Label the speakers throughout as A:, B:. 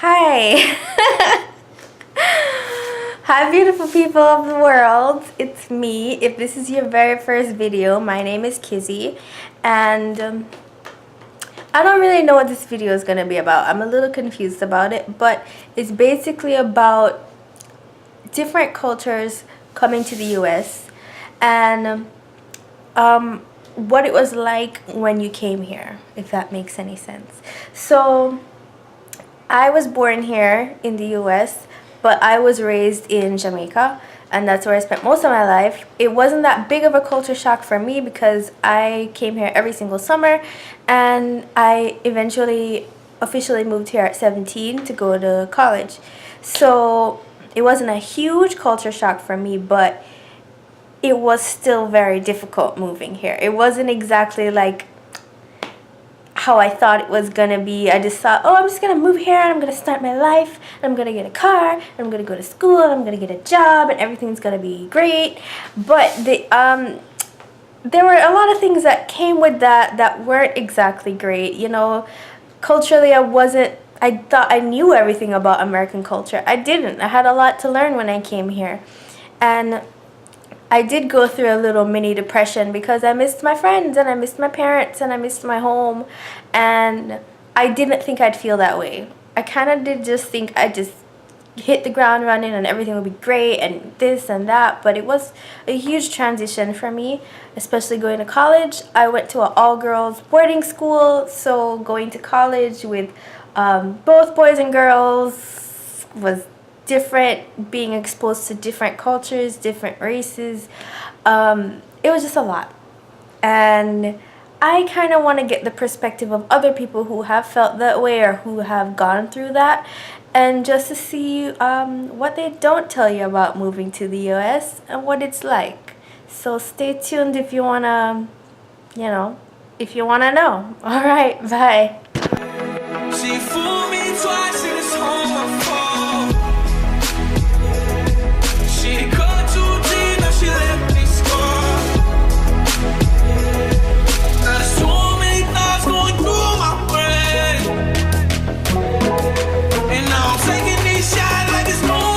A: Hi. Hi, beautiful people of the world. It's me. If this is your very first video, my name is Kizzy, and I don't really know what this video is going to be about. I'm a little confused about it, but it's basically about different cultures coming to the US and what it was like when you came here, if that makes any sense. So I was born here in the US, but I was raised in Jamaica, and that's where I spent most of my life. It wasn't that big of a culture shock for me because I came here every single summer, and I eventually officially moved here at 17 to go to college. So it wasn't a huge culture shock for me, but it was still very difficult moving here. It wasn't exactly like how I thought it was gonna be. I just thought, oh, I'm just gonna move here and I'm gonna start my life and I'm gonna get a car and I'm gonna go to school and I'm gonna get a job and everything's gonna be great. But there were a lot of things that came with that weren't exactly great. You know, culturally I thought I knew everything about American culture. I didn't. I had a lot to learn when I came here. And I did go through a little mini depression because I missed my friends and I missed my parents and I missed my home, and I didn't think I'd feel that way. I kind of did just think I'd just hit the ground running and everything would be great and this and that, but it was a huge transition for me, especially going to college. I went to an all-girls boarding school, so going to college with both boys and girls was different, being exposed to different cultures, different races. It was just a lot. And I kind of want to get the perspective of other people who have felt that way or who have gone through that, and just to see what they don't tell you about moving to the US and what it's like. So stay tuned if you want to, if you want to know. All right, bye.
B: She fooled me twice in this home I fall. She cut too deep, now she left me scarred. There's so many thoughts going through my brain, and now I'm taking these shots like it's moving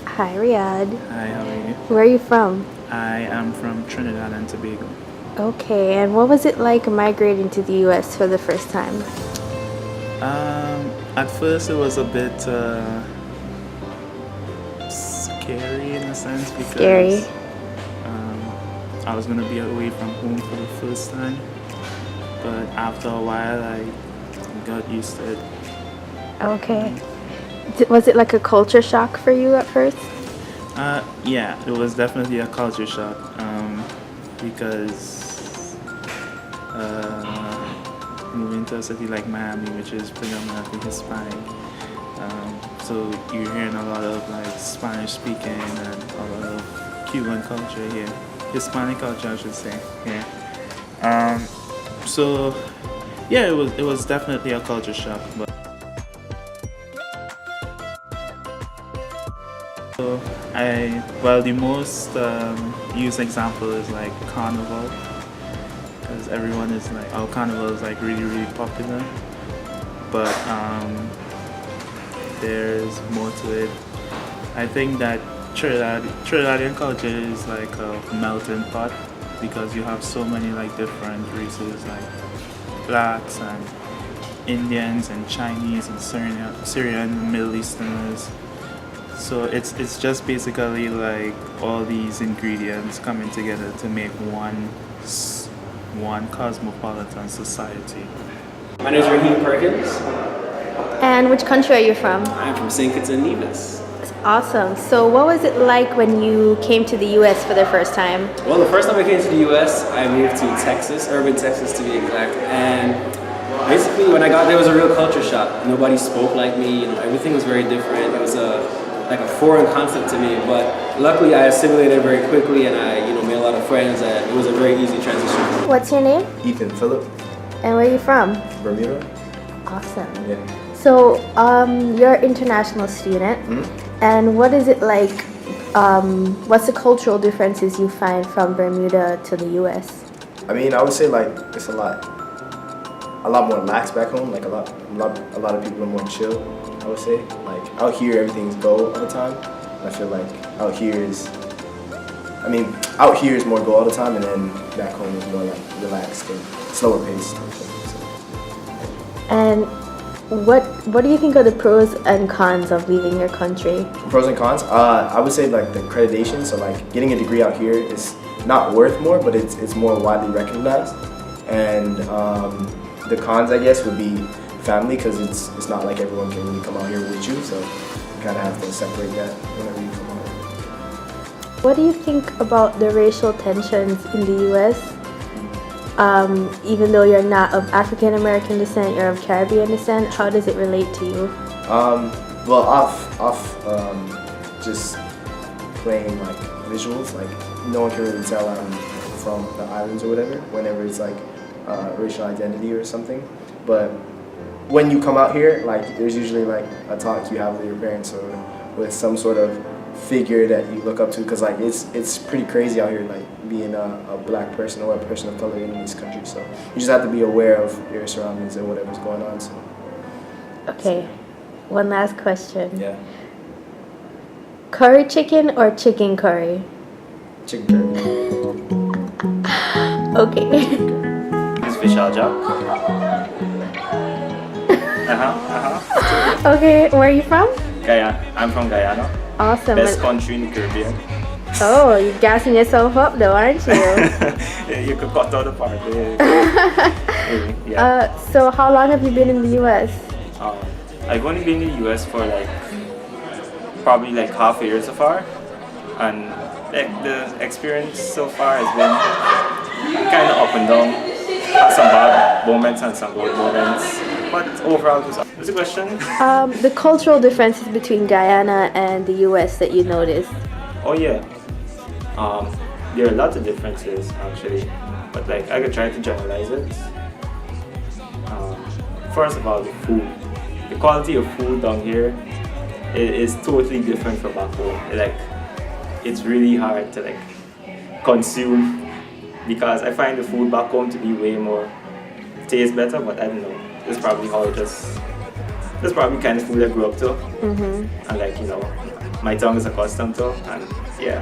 A: Hi, Riyadh.
C: Hi, how are you?
A: Where are you from?
C: I am from Trinidad and Tobago.
A: Okay, and what was it like migrating to the US for the first time?
C: At first it was a bit scary in a sense because I was going to be away from home for the first time, but after a while I got used to it.
A: Okay. Was it like a culture shock for you at first?
C: Yeah, it was definitely a culture shock because moving to a city like Miami, which is predominantly Hispanic, so you're hearing a lot of like Spanish speaking and a lot of Cuban culture here, Hispanic culture I should say here. So yeah, it was definitely a culture shock, but the most used example is like Carnival, because everyone is like, oh, Carnival is like really, really popular, but there's more to it. I think that Trinidadian culture is like a melting pot because you have so many like different races, like blacks and Indians and Chinese and Syrian Middle Easterners. So it's just basically like all these ingredients coming together to make one cosmopolitan society.
D: My name is Raheem Perkins.
A: And which country are you from?
D: I'm from St. Kitts and Nevis.
A: Awesome. So what was it like when you came to the US for the first time?
D: Well, the first time I came to the US, I moved to Texas, urban Texas to be exact. And basically, when I got there, it was a real culture shock. Nobody spoke like me. Everything was very different. It was like a foreign concept to me. But luckily, I assimilated very quickly, and I made a lot of friends, and it was a very easy transition.
A: What's your name?
E: Ethan Phillip,
A: And where are you from?
E: Bermuda.
A: Awesome.
E: Yeah.
A: So you're an international student. And what is it like, what's the cultural differences you find from Bermuda to the US?
E: I mean, I would say like it's a lot more lax back home. Like a lot of people are more chill. I would say like out here everything's go all the time. And I feel like out here is more go all the time, and then back home is more like relaxed and slower paced.
A: And what do you think are the pros and cons of leaving your country?
E: Pros and cons. I would say like the accreditation. So like getting a degree out here is not worth more, but it's more widely recognized. And the cons, I guess, would be family, because it's not like everyone can really come out here with you. So you kind of have to separate that whenever you come out.
A: What do you think about the racial tensions in the US? Even though you're not of African American descent, you're of Caribbean descent, how does it relate to you?
E: Well, off just playing like visuals, like no one can really tell I'm from the islands or whatever, whenever it's like racial identity or something. But when you come out here, like there's usually like a talk you have with your parents or with some sort of figure that you look up to, because like it's pretty crazy out here, like being a black person or a person of color in this country. So you just have to be aware of your surroundings and whatever's going on. So
A: Okay, one last question.
E: yeah,
A: Curry chicken or chicken curry?
E: chicken curry.
A: Okay.
F: It's Vishal Jack.
A: Okay, where are you from?
F: Guyana. I'm from Guyana.
A: Awesome.
F: Best country in the Caribbean.
A: Oh, you're gassing yourself up though, aren't you?
F: Yeah, you could cut out the part. Yeah.
A: So how long have you been in the US?
F: I've only been in the US for like probably like half a year so far, and like the experience so far has been kind of up and down. Some bad moments and some good moments, but overall, what's the question?
A: The cultural differences between Guyana and the US that you noticed.
F: Oh yeah, there are lots of differences actually, but like I could try to generalize it. First of all, the food. The quality of food down here is totally different from back home. Like, it's really hard to like consume, because I find the food back home to be way more tastes better. But I don't know. It's probably that's probably kind of food I grew up to, and like my tongue is accustomed to, and yeah.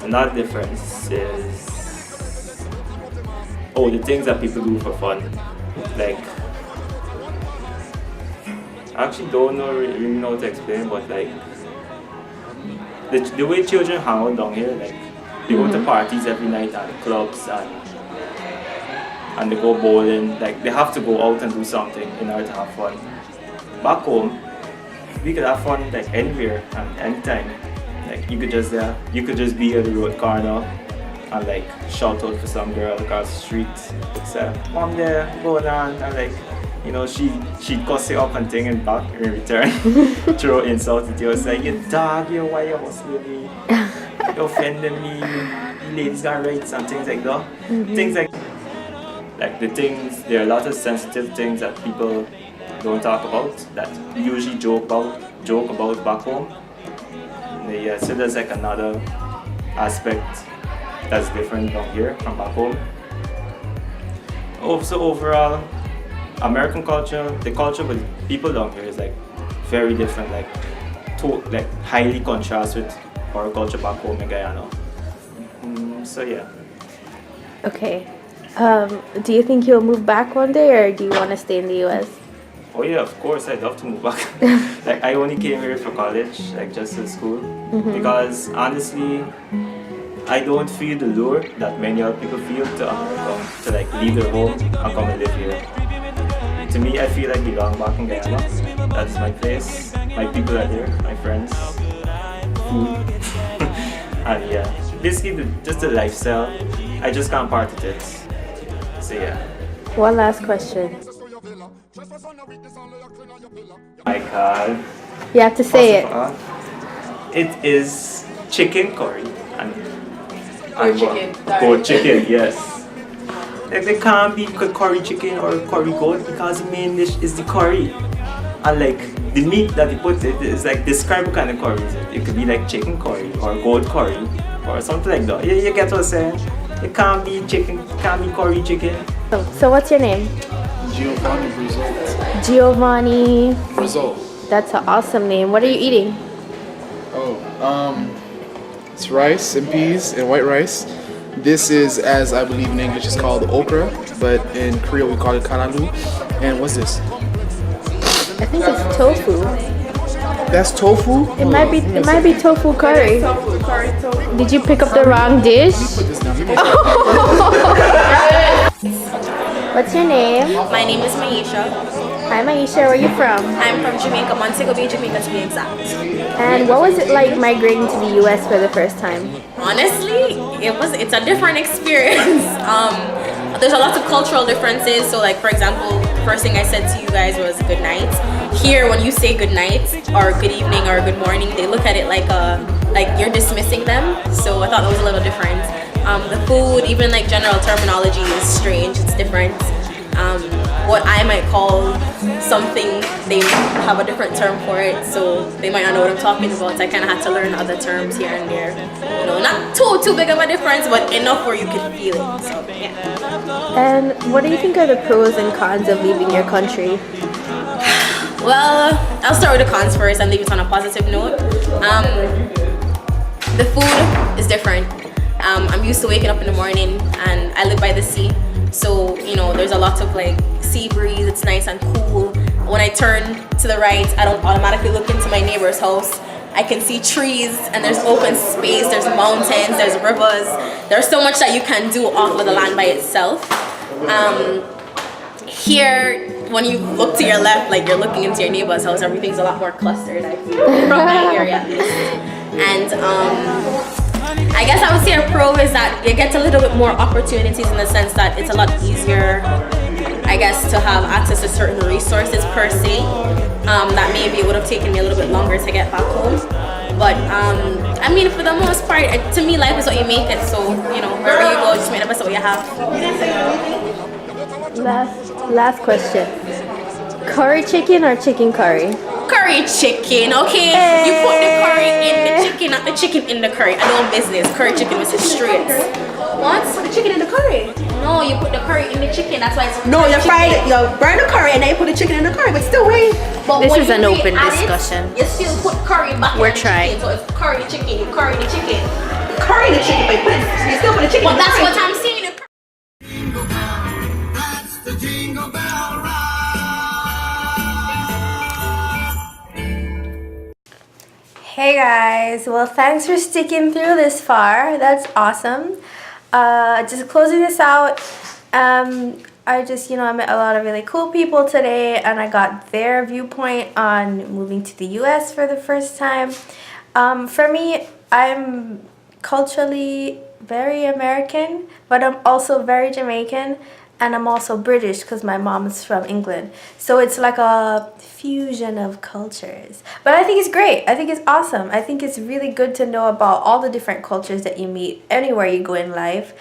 F: Another difference is the things that people do for fun. Like, I actually don't really know how to explain, but like the way children hang out down here, like they go to parties every night and clubs and they go bowling. Like they have to go out and do something in order to have fun. Back home, we could have fun like anywhere and anytime. Like you could just be at the road corner and like shout out for some girl across the street. Say, "Mom there, going on," and like she'd cuss you up and thing and back in return. Throw insults at you. It's like, "You dog, you why you hustling me? You offending me, you ladies got rights," and things like that. Things like there are a lot of sensitive things that people don't talk about, that we usually joke about back home. Yeah, so there's like another aspect that's different down here from back home. Also overall, American culture, the culture with people down here is like very different, like highly contrast with our culture back home in Guyana. So yeah.
A: Okay. Do you think you'll move back one day, or do you want to stay in the US?
F: Oh yeah, of course, I'd love to move back. Like I only came here for college, like just to school, because honestly, I don't feel the lure that many other people feel to America, to like leave their home and come and live here. To me, I feel like I belong back in Guyana. That's my place. my people are there, my friends, food, and yeah, basically just the lifestyle. I just can't part with it. So yeah.
A: One last question.
F: My God.
A: You have to say it.
F: It is chicken curry and
G: chicken, sorry.
F: goat chicken, yes. Like they can't be curry chicken or curry goat because the main dish is the curry. And like the meat that you put it is like describe what kind of curry is it. It could be like chicken curry or goat curry or something like that. Yeah, you get what I'm saying? It can't be chicken, it can't be curry chicken.
A: So what's your name?
H: Giovanni Brazil.
A: Giovanni.
H: Brazil.
A: That's an awesome name. What are you eating?
H: It's rice and peas and white rice. This is, as I believe in English, is called okra, but in Creole we call it kanalu. And what's this?
A: I think it's tofu.
H: That's tofu?
A: It might be tofu curry. Did you pick up the wrong dish?
H: Put this down.
A: What's your name?
G: My name is Maisha.
A: Hi Maisha, where are you from?
G: I'm from Jamaica, Montego Bay, Jamaica to be exact.
A: And what was it like migrating to the US for the first time?
G: Honestly, it's a different experience. There's a lot of cultural differences. So like for example, the first thing I said to you guys was good night. Here when you say good night or good evening or good morning, they look at it like you're dismissing them. So I thought that was a little different. The food, even like general terminology is strange, it's different. What I might call something, they have a different term for it, so they might not know what I'm talking about. So I kind of had to learn other terms here and there. You know, not too big of a difference, but enough where you can feel it. So yeah.
A: And what do you think are the pros and cons of leaving your country?
G: Well, I'll start with the cons first and leave it on a positive note. The food is different. I'm used to waking up in the morning and I live by the sea. So, you know, there's a lot of like sea breeze, it's nice and cool. When I turn to the right, I don't automatically look into my neighbor's house. I can see trees and there's open space, there's mountains, there's rivers. There's so much that you can do off of the land by itself. Here, when you look to your left, like you're looking into your neighbor's house, everything's a lot more clustered, I feel, from my area at least. And I guess I would say a pro is that you get a little bit more opportunities in the sense that it's a lot easier, I guess, to have access to certain resources per se, that maybe it would have taken me a little bit longer to get back home. But I mean, for the most part, to me, life is what you make it. So, you know, wherever you go, just make the best of what you have.
A: Last question. Curry chicken or chicken curry?
G: Curry chicken, okay?
A: Hey.
G: You put the curry in the chicken, not the chicken in the curry. I know business. Curry chicken was straight. What?
I: Put the chicken in the curry.
G: No, you put the curry in the chicken. That's why it's
I: No, you
G: curry
I: fried it.
G: chicken.
I: You burn the curry and then you put the chicken in the curry. But still, wait.
G: But
A: This
G: when
A: is
G: you
A: an open
G: re-add
A: discussion.
G: It, you still put curry back
A: We're
G: in the
A: trying.
G: chicken. So it's curry chicken. You curry the chicken.
I: Curry the chicken, but you still put the chicken
G: But
I: in the
G: that's
I: curry.
G: what I'm saying.
A: Hey guys, well thanks for sticking through this far. That's awesome. Just closing this out, I just, I met a lot of really cool people today and I got their viewpoint on moving to the US for the first time. For me, I'm culturally very American, but I'm also very Jamaican. And I'm also British because my mom's from England. So it's like a fusion of cultures. But I think it's great. I think it's awesome. I think it's really good to know about all the different cultures that you meet anywhere you go in life.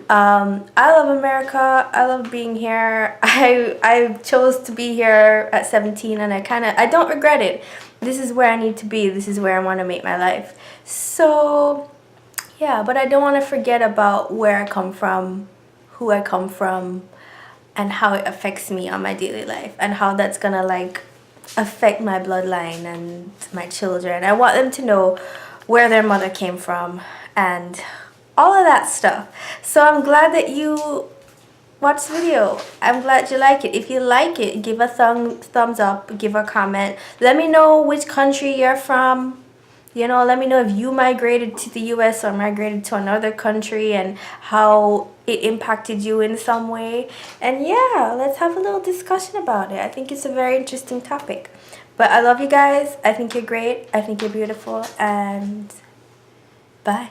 A: I love America. I love being here. I chose to be here at 17 and I don't regret it. This is where I need to be. This is where I want to make my life. So yeah, but I don't want to forget about where I come from, who I come from, and how it affects me on my daily life and how that's gonna like affect my bloodline and my children. I want them to know where their mother came from and all of that stuff. So I'm glad that you watched the video. I'm glad you like it. If you like it, give a thumbs up, give a comment. Let me know which country you're from. Let me know if you migrated to the US or migrated to another country and how it impacted you in some way. And yeah, let's have a little discussion about it. I think it's a very interesting topic. But I love you guys. I think you're great. I think you're beautiful. And bye.